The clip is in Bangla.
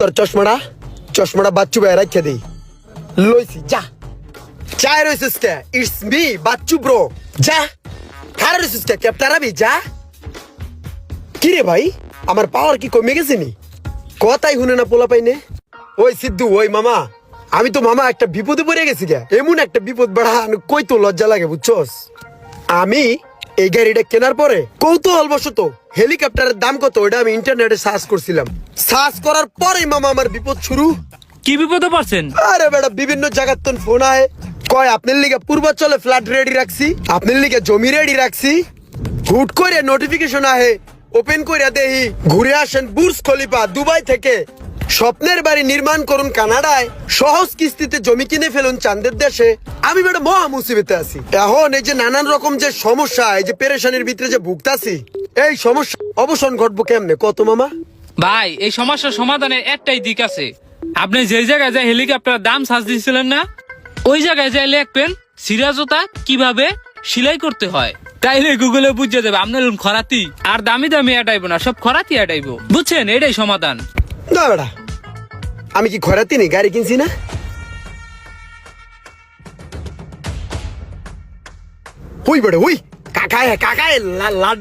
তোর চশমাটা বাচ্চু ভাই রাখিয়া দেই লইছি যা চাই রইছিস কে ইটস মি বাচ্চু ব্রো যা খারা রইছিস কে ক্যাপ্টারাবি যা কি রে ভাই আমার পাওয়ার কি কমে গেছে নি কথাই শুনে না পোলা পাইনে ওই সিদ্ধু ওই মামা আমি তো মামা একটা বিপদে পড়ে গেছি গে এমন একটা বিপদ বাড়া কই তো লজ্জা লাগে বুঝছস আমি এই গাড়িটা কেনার পরে কৌতূহল বশত হেলিকপ্টারের দাম কত ওটা আমি ইন্টারনেটে সার্চ করছিলাম সার্চ করার পরেই মামা আমার বিপদ শুরু কি বিপদে পড়ছেন? আরে বেটা বিভিন্ন জায়গার তো ফোন আয় কয় আপনার লিগে পূর্বাঞ্চলে ফ্ল্যাট রেডি রাখছি আপনার লিগে জমি রেডি রাখছি হুট করে নোটিফিকেশন আহে ওপেন করে দেহি ঘুরে আসেন বুর্জ খলিফা দুবাই থেকে স্বপ্নের বাড়ি নির্মাণ করুন কানাডায় সহজ কিস্তিতে জমি কিনে ফেলুন চাঁদের দেশে আমি বেটা মহা মুসিবতে আছি এখন এই যে নানান রকম যে সমস্যা এই যে পেরেশানির ভিতরে যে ভুগতাছি এই সমস্যা অবসান ঘটবো কেমনে কত মামা ভাই এই সমস্যার সমাধানের একটাই দিক আছে। আপনি যে জায়গায় যায় হেলিকপ্টারের দাম সার্চ দিয়েছিলেন না, ওই জায়গায় যাই লিখবেন সিরাজতা কিভাবে সেলাই করতে হয়, তাইলে গুগলে বুঝে যাবে আপনার খরাতি আর দামি দামি এটাইব না, সব খরাতি এটাইব। বুঝছেন, এটাই সমাধান। না বেটা আমি কি খরাতি নেই গাড়ি কিনছি না হুই বেটা হুই কাকায় লাড